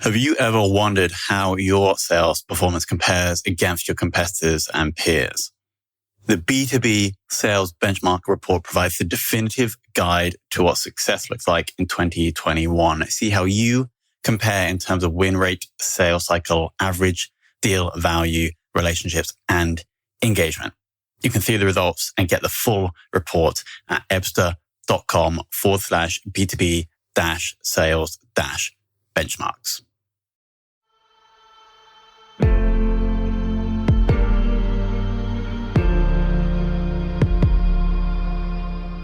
Have you ever wondered how your sales performance compares against your competitors and peers? The B2B Sales Benchmark Report provides the definitive guide to what success looks like in 2021. See how you compare in terms of win rate, sales cycle, average deal value, relationships, and engagement. You can see the results and get the full report at ebster.com/B2B-sales-benchmarks.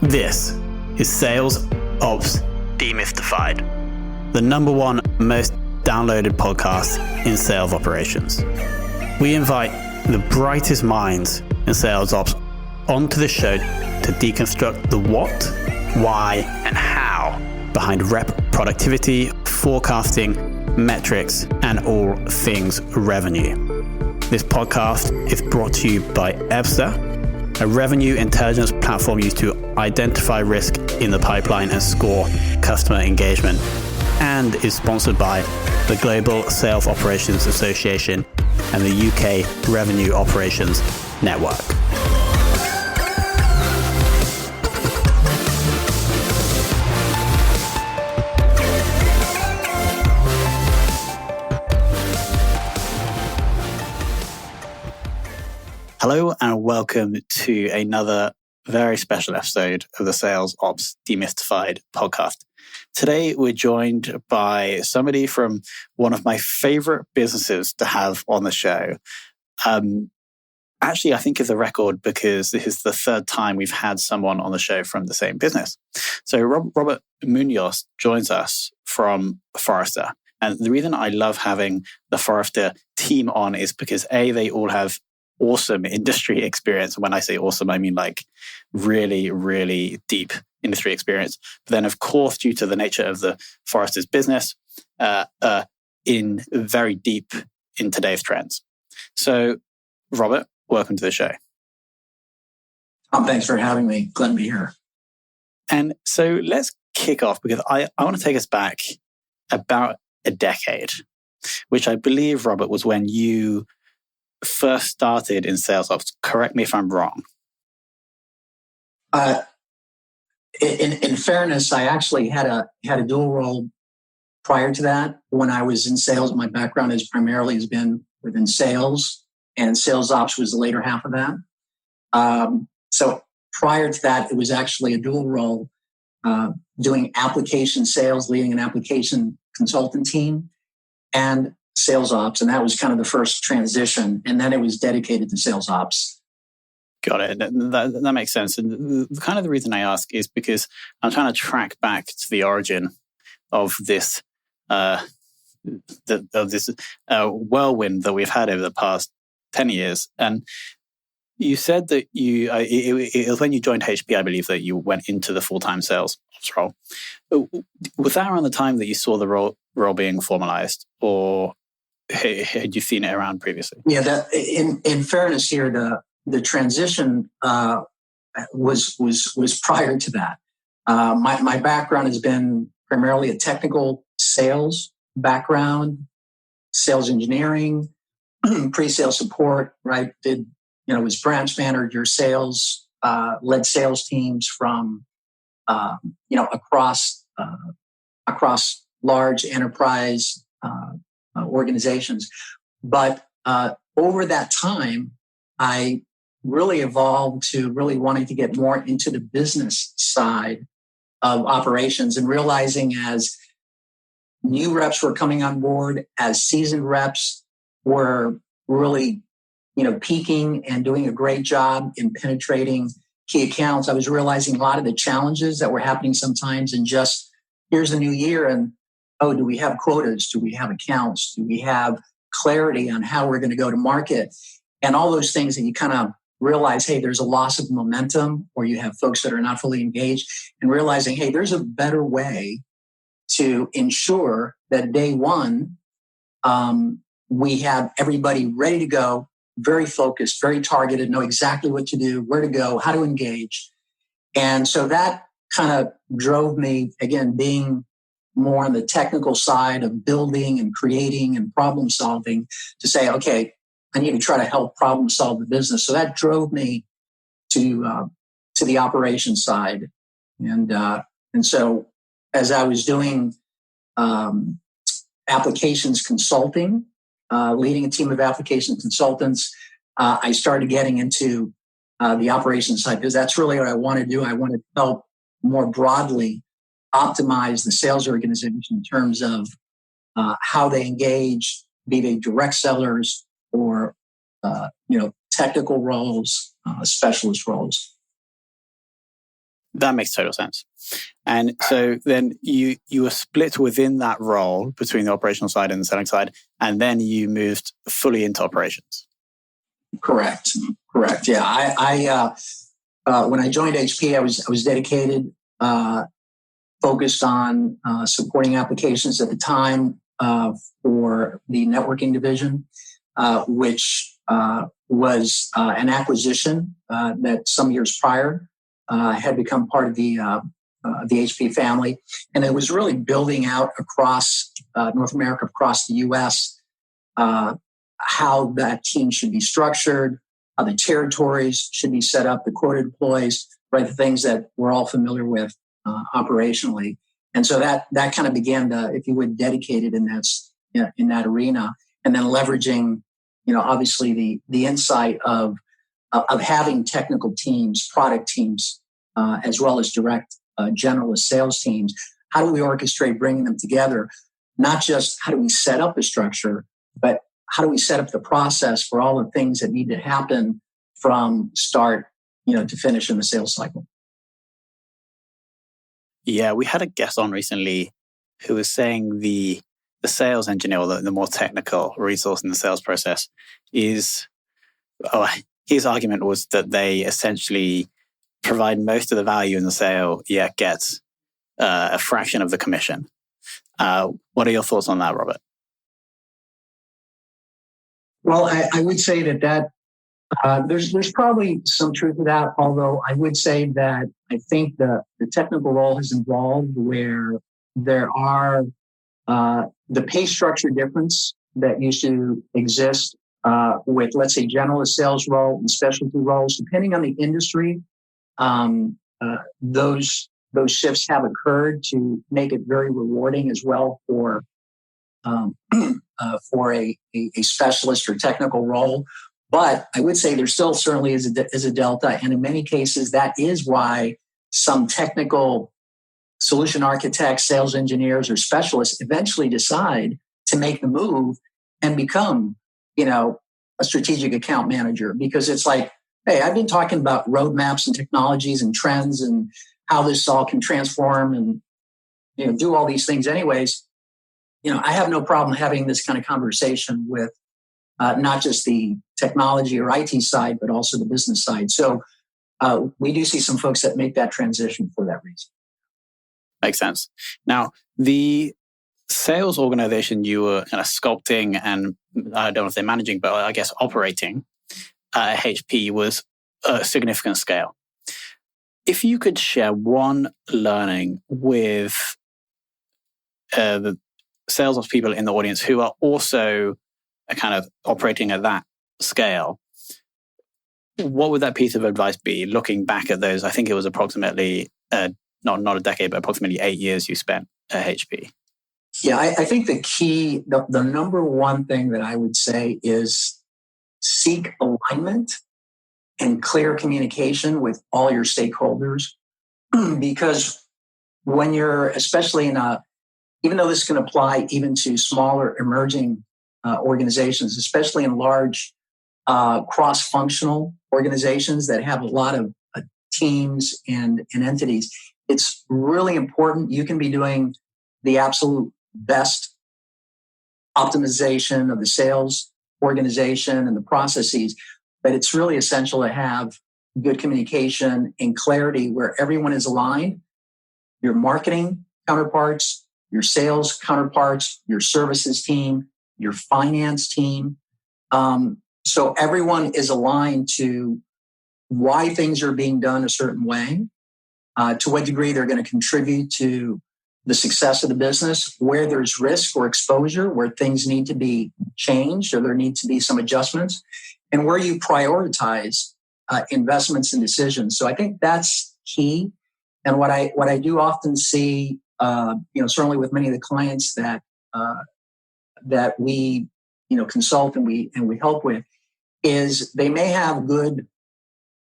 This is Sales Ops Demystified, the number one most downloaded podcast in sales operations. We invite the brightest minds in sales ops onto the show to deconstruct the what, why, and how behind rep productivity, forecasting, metrics, and all things revenue. This podcast is brought to you by Ebster, a revenue intelligence platform used to identify risk in the pipeline and score customer engagement, and is sponsored by the Global Sales Operations Association and the UK Revenue Operations Network. Hello and welcome to another very special episode of the Sales Ops Demystified podcast. Today, we're joined by somebody from one of my favorite businesses to have on the show. Actually, I think it's a record because this is the third time we've had someone on the show from the same business. So Robert Muñoz joins us from Forrester. And the reason I love having the Forrester team on is because A, they all have awesome industry experience. When I say awesome, I mean like really, really deep industry experience. But then, of course, due to the nature of the Forrester's business, in very deep in today's trends. So, Robert, welcome to the show. Thanks for having me. Glad to be here. And so let's kick off because I want to take us back about a decade, which I believe, Robert, was when you first started in sales ops. Correct me if I'm wrong. In fairness, I actually had a dual role prior to that. When I was in sales, my background has been within sales, and sales ops was the later half of that. So prior to that, it was actually a dual role, doing application sales, leading an application consultant team, and sales ops. And that was kind of the first transition. And then it was dedicated to sales ops. Got it. That makes sense. And kind of the reason I ask is because I'm trying to track back to the origin of this whirlwind that we've had over the past 10 years. And you said that it was when you joined HP, I believe, that you went into the full-time sales ops role. Was that around the time that you saw the role being formalized, or had you seen it around previously? Yeah, that in fairness here, the transition was prior to that. My background has been primarily a technical sales background, sales engineering, pre-sales support. Right, was branch manager, sales, led sales teams from across large enterprise organizations. But over that time, I really evolved to really wanting to get more into the business side of operations and realizing as new reps were coming on board, as seasoned reps were really, peaking and doing a great job in penetrating key accounts, I was realizing a lot of the challenges that were happening sometimes and just, here's a new year and, do we have quotas? Do we have accounts? Do we have clarity on how we're going to go to market? And all those things that you kind of realize, hey, there's a loss of momentum, or you have folks that are not fully engaged, and realizing, hey, there's a better way to ensure that day one, we have everybody ready to go, very focused, very targeted, know exactly what to do, where to go, how to engage. And so that kind of drove me, again, being more on the technical side of building and creating and problem solving to say, okay, I need to try to help problem solve the business. So that drove me to the operations side. And so as I was doing applications consulting, leading a team of application consultants, I started getting into the operations side because that's really what I want to do. I want to help more broadly optimize the sales organization in terms of how they engage, be they direct sellers or technical roles, specialist roles. That makes total sense. And so then you were split within that role between the operational side and the selling side, and then you moved fully into operations. Correct. Yeah, I when I joined HP, I was dedicated, focused on supporting applications at the time for the networking division, which was an acquisition that some years prior had become part of the HP family, and it was really building out across North America, across the U.S. How that team should be structured, how the territories should be set up, the quota deploys, right? The things that we're all familiar with operationally. And so that kind of began to, if you would, dedicated in that arena, and then leveraging, obviously the insight of having technical teams, product teams, as well as direct generalist sales teams. How do we orchestrate bringing them together? Not just how do we set up a structure, but how do we set up the process for all the things that need to happen from start, to finish in the sales cycle? Yeah, we had a guest on recently who was saying the sales engineer, or the more technical resource in the sales process, his argument was that they essentially provide most of the value in the sale, yet get a fraction of the commission. What are your thoughts on that, Robert? Well, I would say that there's probably some truth to that, although I would say that I think the technical role has evolved where there are the pay structure difference that used to exist with, let's say, generalist sales role and specialty roles. Depending on the industry, those shifts have occurred to make it very rewarding as well for a specialist or technical role. But I would say there still certainly is a delta. And in many cases, that is why some technical solution architects, sales engineers, or specialists eventually decide to make the move and become, a strategic account manager. Because it's like, hey, I've been talking about roadmaps and technologies and trends and how this all can transform and, do all these things anyways. I have no problem having this kind of conversation with not just the technology or IT side, but also the business side. So we do see some folks that make that transition for that reason. Makes sense. Now, the sales organization you were kind of sculpting and I don't know if they're managing, but I guess operating at HP was a significant scale. If you could share one learning with the sales ops people in the audience who are also kind of operating at that scale, what would that piece of advice be looking back at those? I think it was approximately, not a decade, but approximately 8 years you spent at HP. Yeah, I think the key, the number one thing that I would say is seek alignment and clear communication with all your stakeholders. Because when you're, especially even though this can apply even to smaller emerging organizations, especially in large cross-functional organizations that have a lot of teams and entities, it's really important. You can be doing the absolute best optimization of the sales organization and the processes, but it's really essential to have good communication and clarity where everyone is aligned. Your marketing counterparts, your sales counterparts, your services team, your finance team. So everyone is aligned to why things are being done a certain way, to what degree they're going to contribute to the success of the business, where there's risk or exposure, where things need to be changed or there need to be some adjustments, and where you prioritize investments and decisions. So I think that's key. And what I do often see, certainly with many of the clients that we consult and we help with, is they may have good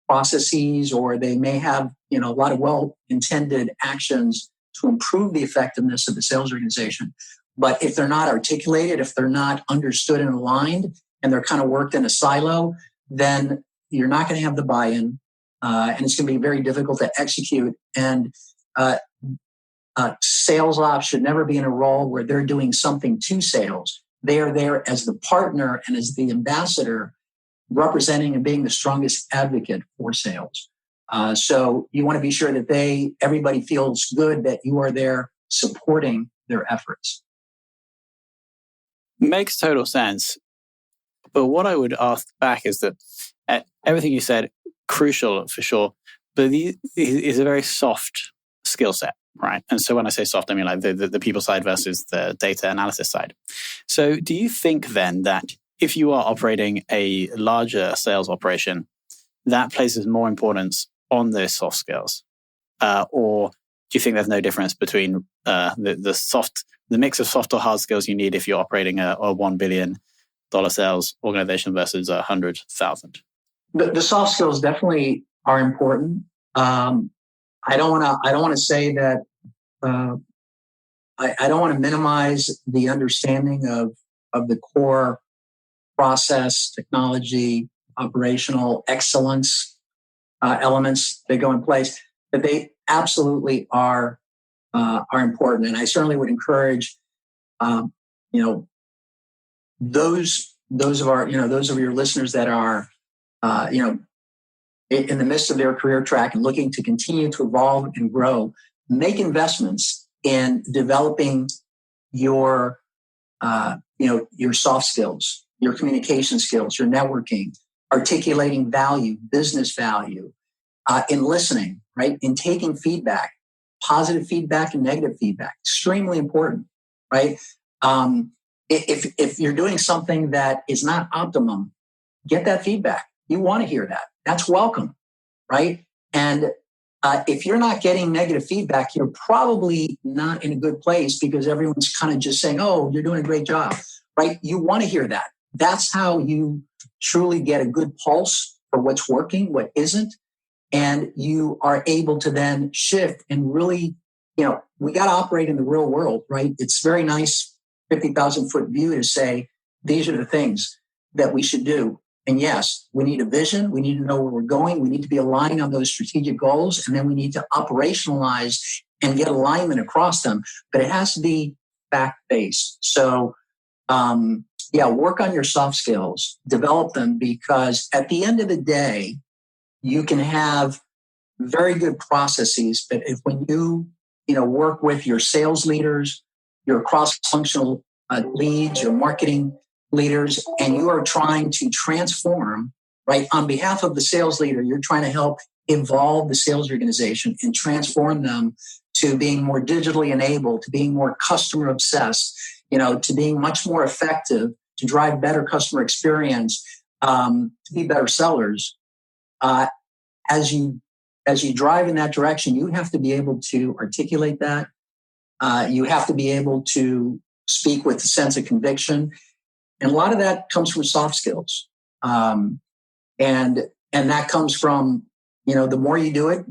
processes or they may have a lot of well-intended actions to improve the effectiveness of the sales organization. But if they're not articulated, if they're not understood and aligned, and they're kind of worked in a silo, then you're not going to have the buy-in, and it's going to be very difficult to execute. And sales ops should never be in a role where they're doing something to sales. They are there as the partner and as the ambassador, representing and being the strongest advocate for sales. So you want to be sure that everybody feels good that you are there supporting their efforts. Makes total sense. But what I would ask back is that everything you said, crucial for sure, but it is a very soft skill set, right? And so when I say soft, I mean like the people side versus the data analysis side. So do you think then that if you are operating a larger sales operation, that places more importance on those soft skills? Or do you think there's no difference between the mix of soft or hard skills you need if you're operating a $1 billion sales organization versus 100,000? The soft skills definitely are important. I don't want to say that. I don't want to minimize the understanding of the core process, technology, operational excellence elements that go in place. But they absolutely are important, and I certainly would encourage those of your listeners that are in the midst of their career track and looking to continue to evolve and grow, make investments in developing your soft skills, your communication skills, your networking, articulating value, business value, in listening, right? In taking feedback, positive feedback and negative feedback, extremely important, right? If you're doing something that is not optimum, get that feedback. You want to hear that. That's welcome, right? And if you're not getting negative feedback, you're probably not in a good place because everyone's kind of just saying, oh, you're doing a great job, right? You want to hear that. That's how you truly get a good pulse for what's working, what isn't. And you are able to then shift and really, we got to operate in the real world, right? It's very nice, 50,000 foot view to say, these are the things that we should do. And yes, we need a vision. We need to know where we're going. We need to be aligned on those strategic goals. And then we need to operationalize and get alignment across them. But it has to be fact-based. So, work on your soft skills, develop them, because at the end of the day, you can have very good processes. But when you work with your sales leaders, your cross-functional leads, your marketing leaders, and you are trying to transform, right? On behalf of the sales leader, you're trying to help evolve the sales organization and transform them to being more digitally enabled, to being more customer obsessed, to being much more effective, to drive better customer experience, to be better sellers. As you drive in that direction, you have to be able to articulate that. You have to be able to speak with a sense of conviction. And a lot of that comes from soft skills. And that comes from, the more you do it,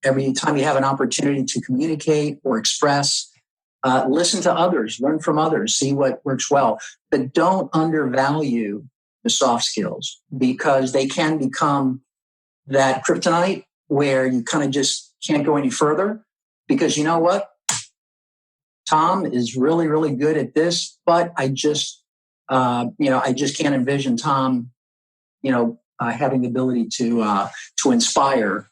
every time you have an opportunity to communicate or express, listen to others, learn from others, see what works well. But don't undervalue the soft skills, because they can become that kryptonite where you kind of just can't go any further, because you know what? Tom is really, really good at this, but I just can't envision Tom, having the ability to inspire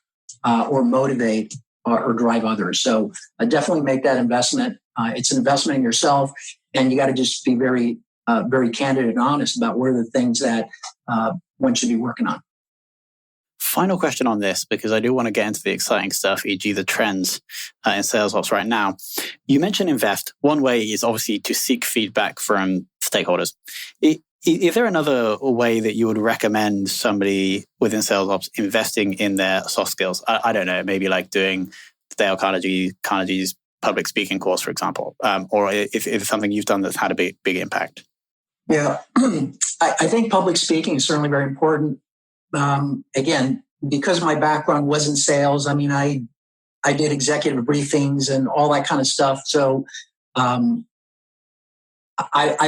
or motivate or drive others. So definitely make that investment. It's an investment in yourself, and you got to just be very, very candid and honest about what are the things that one should be working on. final question on this, because I do want to get into the exciting stuff, e.g. the trends in sales ops right now. You mentioned invest. One way is obviously to seek feedback from stakeholders. Is there another way that you would recommend somebody within sales ops investing in their soft skills? I don't know, maybe like doing Dale Carnegie's public speaking course, for example, or if it's something you've done that's had a big impact? Yeah, I think public speaking is certainly very important. Again, because my background was in sales, I mean, I did executive briefings and all that kind of stuff. So I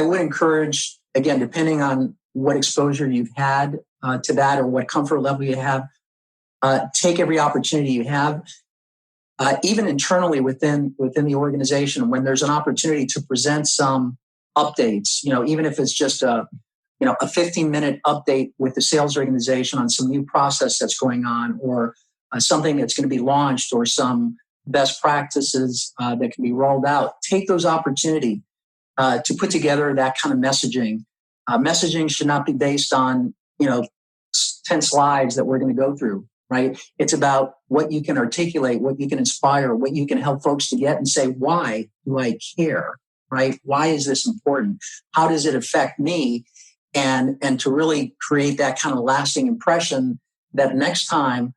would encourage, again, depending on what exposure you've had to that or what comfort level you have, take every opportunity you have. Even internally within the organization, when there's an opportunity to present some updates, even if it's just a 15-minute update with the sales organization on some new process that's going on, or something that's going to be launched, or some best practices that can be rolled out. Take those opportunity to put together that kind of messaging. Messaging should not be based on 10 slides that we're going to go through. Right? It's about what you can articulate, what you can inspire, what you can help folks to get and say, why do I care? Right? Why is this important? How does it affect me? And to really create that kind of lasting impression that next time,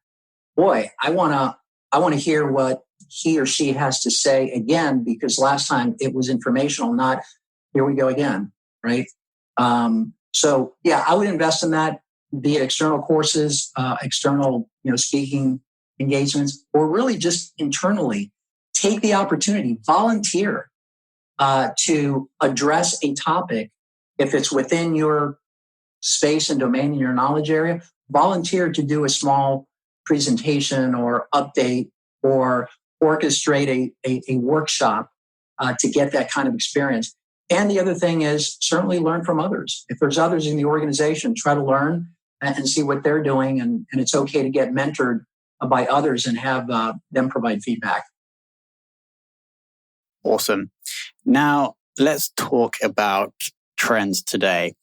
boy, I want to hear what he or she has to say again, because last time it was informational, not here we go again. Right? So yeah, I would invest in that, be it external courses, external, speaking engagements, or really just internally. Take the opportunity, volunteer to address a topic. If it's within your space and domain in your knowledge area, volunteer to do a small presentation or update or orchestrate a workshop to get that kind of experience. And the other thing is certainly learn from others. If there's others in the organization, try to learn and see what they're doing. And it's okay to get mentored by others and have them provide feedback. Awesome. Now, let's talk about trends today.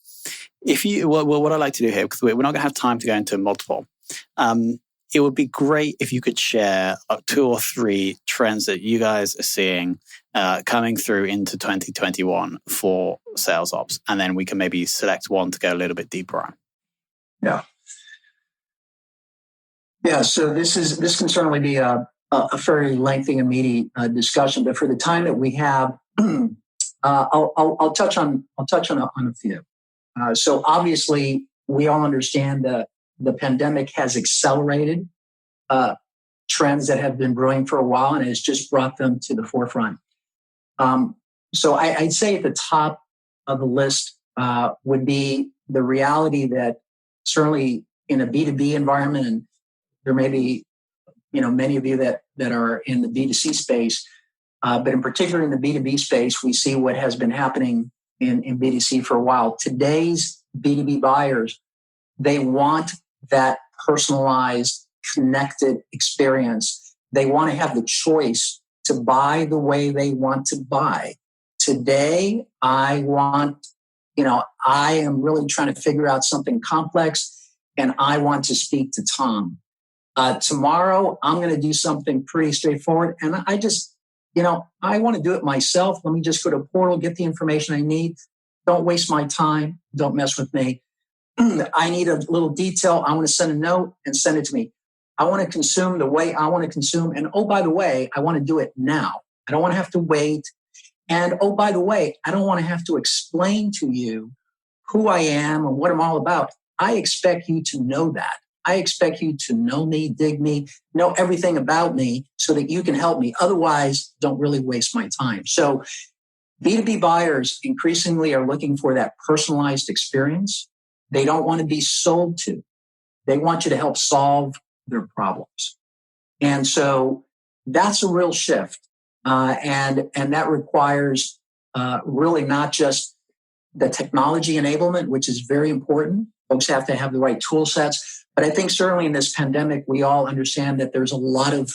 What I'd like to do here, because we're not going to have time to go into multiple, it would be great if you could share 2 or 3 trends that you guys are seeing coming through into 2021 for sales ops. And then we can maybe select one to go a little bit deeper on. Yeah. So this can certainly be a fairly lengthy and meaty discussion, but for the time that we have, I'll touch on a few. So obviously, we all understand that the pandemic has accelerated trends that have been brewing for a while, and has just brought them to the forefront. So I'd say at the top of the list would be the reality that certainly in a B2B environment, and there may be many of you that are in the B2C space, but in particular in the B2B space, we see what has been happening in B2C for a while. Today's B2B buyers, they want that personalized, connected experience. They want to have the choice to buy the way they want to buy. Today, I am really trying to figure out something complex, and I want to speak to Tom. Tomorrow, I'm going to do something pretty straightforward, and I want to do it myself. Let me just go to a portal, get the information I need. Don't waste my time. Don't mess with me. I need a little detail. I want to send a note and send it to me. I want to consume the way I want to consume. And oh, by the way, I want to do it now. I don't want to have to wait. And oh, by the way, I don't want to have to explain to you who I am and what I'm all about. I expect you to know that. I expect you to know me, dig me, know everything about me so that you can help me. Otherwise, don't really waste my time. So B2B buyers increasingly are looking for that personalized experience. They don't want to be sold to. They want you to help solve their problems. And so that's a real shift. And that requires really not just the technology enablement, which is very important. Folks have to have the right tool sets. But I think certainly in this pandemic, we all understand that there's a lot of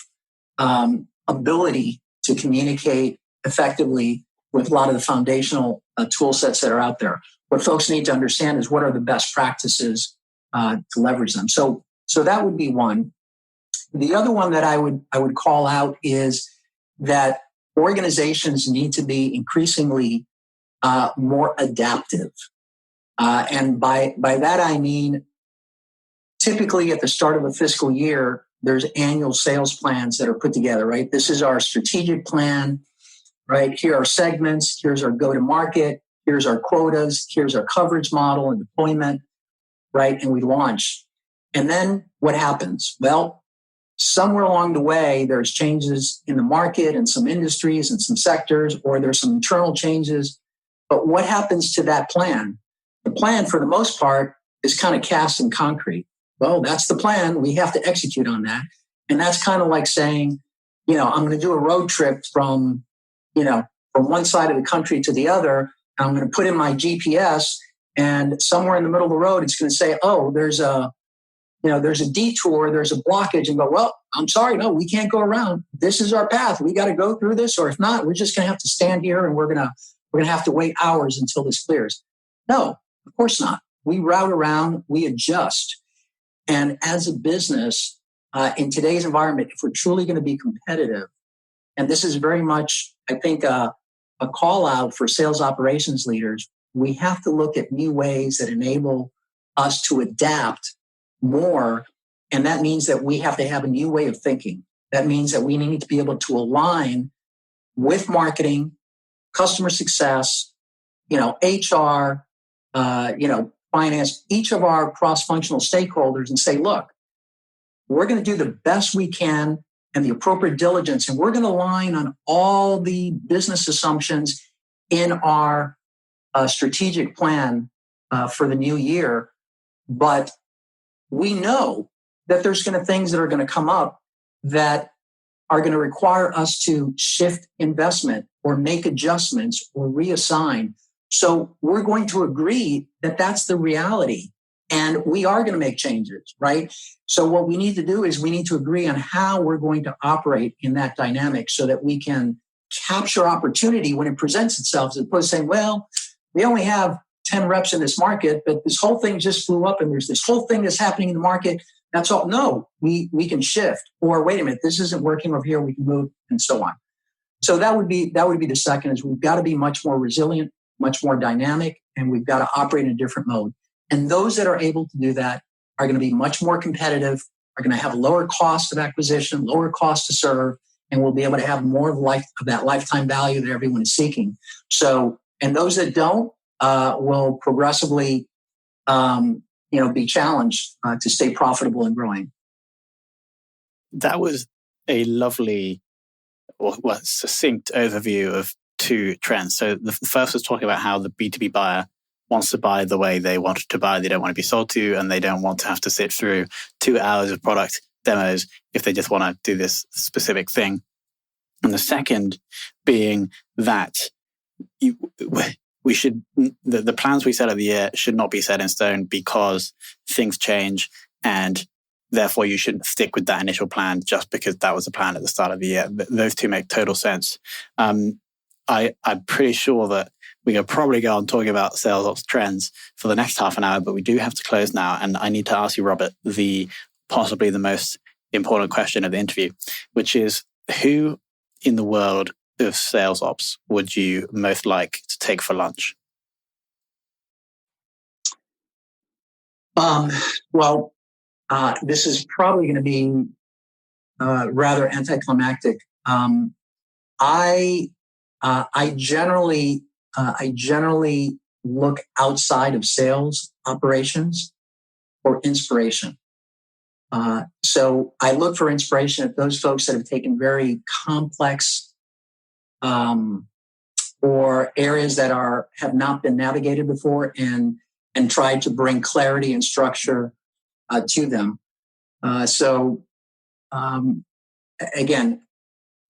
ability to communicate effectively with a lot of the foundational tool sets that are out there. What folks need to understand is what are the best practices to leverage them. So So that would be one. The other one that I would call out is that organizations need to be increasingly more adaptive. And by that, I mean, typically at the start of a fiscal year, there's annual sales plans that are put together, right? This is our strategic plan, right? Here are segments. Here's our go-to-market. Here's our quotas. Here's our coverage model and deployment, right? And we launch. And then what happens? Well, somewhere along the way, there's changes in the market and some industries and some sectors, or there's some internal changes. But what happens to that plan? The plan, for the most part, is kind of cast in concrete. Well, that's the plan. We have to execute on that. And that's kind of like saying, I'm going to do a road trip from one side of the country to the other. And I'm going to put in my GPS, and somewhere in the middle of the road, it's going to say, oh, there's a detour, there's a blockage, and go, well, I'm sorry, no, we can't go around. This is our path. We got to go through this, or if not, we're just going to have to stand here and we're going to have to wait hours until this clears. No, of course not. We route around, we adjust. And as a business, in today's environment, if we're truly going to be competitive, and this is very much, I think, a call out for sales operations leaders, we have to look at new ways that enable us to adapt more. And that means that we have to have a new way of thinking. That means that we need to be able to align with marketing, customer success, HR, finance, each of our cross-functional stakeholders, and say, look, we're going to do the best we can and the appropriate diligence, and we're going to align on all the business assumptions in our strategic plan for the new year. But we know that there's going to things that are going to come up that are going to require us to shift investment or make adjustments or reassign. So we're going to agree that that's the reality, and we are going to make changes, right? So what we need to do is we need to agree on how we're going to operate in that dynamic so that we can capture opportunity when it presents itself, as opposed to saying, well, we only have 10 reps in this market, but this whole thing just flew up and there's this whole thing that's happening in the market. That's all. No, we can shift, or wait a minute, this isn't working over here. We can move, and so on. So that would be the second, is we've got to be much more resilient, much more dynamic, and we've got to operate in a different mode. And those that are able to do that are going to be much more competitive, are going to have lower cost of acquisition, lower cost to serve, and will be able to have more of that lifetime value that everyone is seeking. So, and those that don't will progressively, be challenged to stay profitable and growing. That was a lovely, succinct overview of two trends. So the first was talking about how the B2B buyer wants to buy the way they wanted to buy. They don't want to be sold to, and they don't want to have to sit through 2 hours of product demos if they just want to do this specific thing. And the second being that we should, the plans we set at the year should not be set in stone because things change, and therefore you shouldn't stick with that initial plan just because that was the plan at the start of the year. Those two make total sense. I'm pretty sure that we could probably go on talking about sales ops trends for the next half an hour, but we do have to close now. And I need to ask you, Robert, possibly the most important question of the interview, which is, who in the world of sales ops would you most like to take for lunch? This is probably going to be rather anticlimactic. I generally look outside of sales operations for inspiration. So I look for inspiration at those folks that have taken very complex or areas that have not been navigated before and tried to bring clarity and structure to them. Again,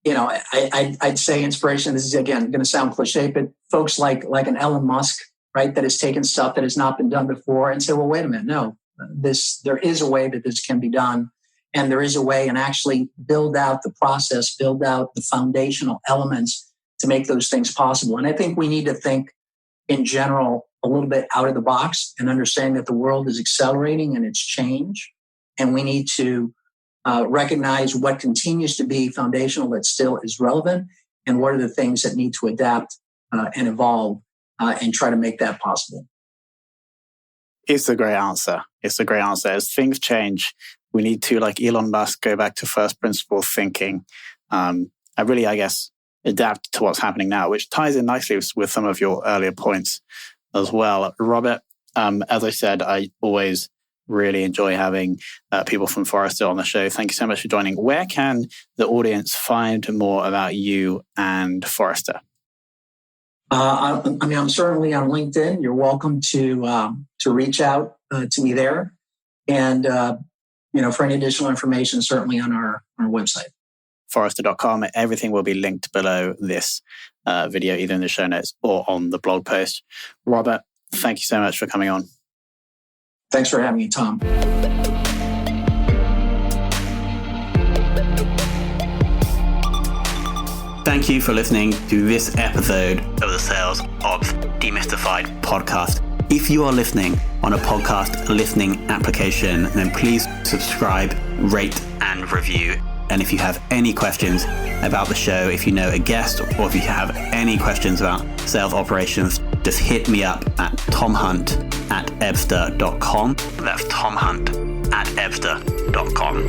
I'd say inspiration. This is, again, going to sound cliche, but folks like an Elon Musk, right, that has taken stuff that has not been done before and said, well, wait a minute, no, there is a way that this can be done. And there is a way, and actually build out the process, build out the foundational elements to make those things possible. And I think we need to think in general a little bit out of the box and understand that the world is accelerating and it's change. and we need to recognize what continues to be foundational that still is relevant, and what are the things that need to adapt and evolve and try to make that possible. It's a great answer. As things change, we need to, like Elon Musk, go back to first principle thinking and really, I guess, adapt to what's happening now, which ties in nicely with some of your earlier points as well. Robert, as I said, I always really enjoy having people from Forrester on the show. Thank you so much for joining. Where can the audience find more about you and Forrester? I'm certainly on LinkedIn. You're welcome to reach out to me there. And, for any additional information, certainly on our website. Forrester.com. Everything will be linked below this video, either in the show notes or on the blog post. Robert, thank you so much for coming on. Thanks for having me, Tom. Thank you for listening to this episode of the Sales Ops Demystified podcast. If you are listening on a podcast listening application, then please subscribe, rate, and review. And if you have any questions about the show, if you know a guest, or if you have any questions about sales operations, just hit me up at tomhunt@ebster.com. That's tomhunt@ebster.com.